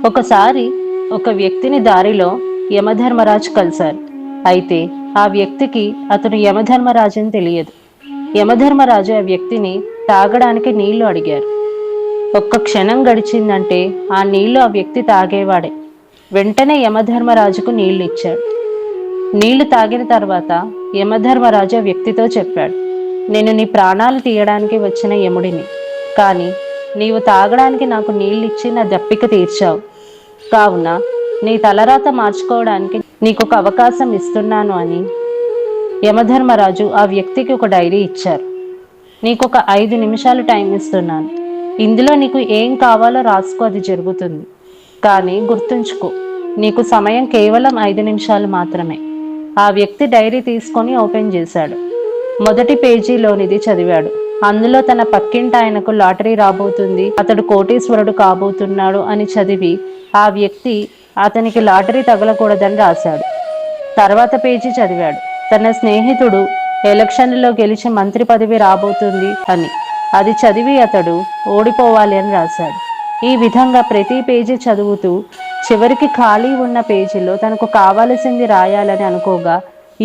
ఒకసారి ఒక వ్యక్తిని దారిలో యమధర్మరాజు కలిశారు. అయితే ఆ వ్యక్తికి అతను యమధర్మరాజు అని తెలియదు. యమధర్మరాజు ఆ వ్యక్తిని తాగడానికి నీళ్లు అడిగారు. ఒక్క క్షణం గడిచిందంటే ఆ నీళ్లు ఆ వ్యక్తి తాగేవాడే. వెంటనే యమధర్మరాజుకు నీళ్లు ఇచ్చాడు. నీళ్లు తాగిన తర్వాత యమధర్మరాజు ఆ వ్యక్తితో చెప్పాడు, నేను నీ ప్రాణాలు తీయడానికి వచ్చిన యముడిని, కానీ నీవు తాగడానికి నాకు నీళ్ళిచ్చి నా దప్పిక తీర్చావు. కావున నీ తలరాత మార్చుకోవడానికి నీకొక అవకాశం ఇస్తున్నాను అని యమధర్మరాజు ఆ వ్యక్తికి ఒక డైరీ ఇచ్చారు. నీకొక 5 నిమిషాలు టైం ఇస్తున్నాను. ఇందులో నీకు ఏం కావాలో రాసుకో, అది జరుగుతుంది. కానీ గుర్తుంచుకో, నీకు సమయం కేవలం 5 నిమిషాలు మాత్రమే. ఆ వ్యక్తి డైరీ తీసుకొని ఓపెన్ చేశాడు. మొదటి పేజీలోనిది చదివాడు. అందులో తన పక్కింటి ఆయనకు లాటరీ రాబోతుంది, అతడు కోటీశ్వరుడు కాబోతున్నాడు అని చదివి ఆ వ్యక్తి అతనికి లాటరీ తగలకూడదని రాశాడు. తర్వాత పేజీ చదివాడు. తన స్నేహితుడు ఎలక్షన్లలో గెలిచి మంత్రి పదవి రాబోతుంది అని. అది చదివి అతడు ఓడిపోవాలి అని రాశాడు. ఈ విధంగా ప్రతి పేజీ చదువుతూ చివరికి ఖాళీ ఉన్న పేజీలో తనకు కావలసింది రాయాలని అనుకోగా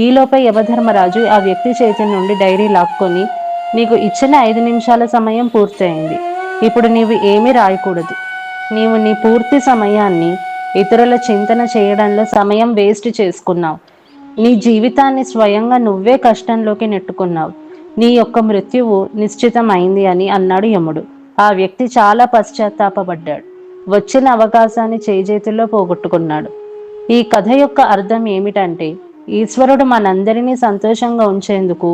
ఈలోపే యమధర్మరాజు ఆ వ్యక్తి చేతి నుండి డైరీ లాక్కొని, నీకు ఇచ్చిన 5 నిమిషాల సమయం పూర్తయింది. ఇప్పుడు నీవు ఏమీ రాయకూడదు. నీవు నీ పూర్తి సమయాన్ని ఇతరుల చింతన చేయడంలో సమయం వేస్ట్ చేసుకున్నావు. నీ జీవితాన్ని స్వయంగా నువ్వే కష్టంలోకి నెట్టుకున్నావు. నీ యొక్క మృత్యువు నిశ్చితమైంది అని అన్నాడు యముడు. ఆ వ్యక్తి చాలా పశ్చాత్తాపడ్డాడు. వచ్చిన అవకాశాన్ని చేజేతుల్లో పోగొట్టుకున్నాడు. ఈ కథ యొక్క అర్థం ఏమిటంటే, ఈశ్వరుడు మనందరినీ సంతోషంగా ఉంచేందుకు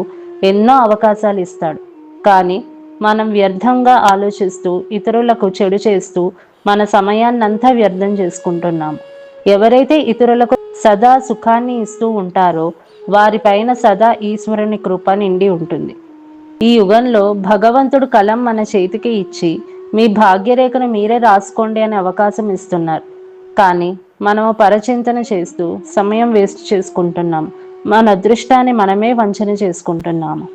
ఎన్నో అవకాశాలు ఇస్తాడు. కానీ మనం వ్యర్థంగా ఆలోచిస్తూ ఇతరులకు చెడు చేస్తూ మన సమయాన్నంతా వ్యర్థం చేసుకుంటున్నాము. ఎవరైతే ఇతరులకు సదా సుఖాన్ని ఇస్తూ ఉంటారో వారిపైన సదా ఈశ్వరుని కృప నిండి ఉంటుంది. ఈ యుగంలో భగవంతుడు కలం మన చేతికి ఇచ్చి మీ భాగ్యరేఖను మీరే రాసుకోండి అనే అవకాశం ఇస్తున్నారు. కానీ మనము పరచింతన చేస్తూ సమయం వేస్ట్ చేసుకుంటున్నాం. మన అదృష్టాన్ని మనమే వంచన చేసుకుంటున్నాము.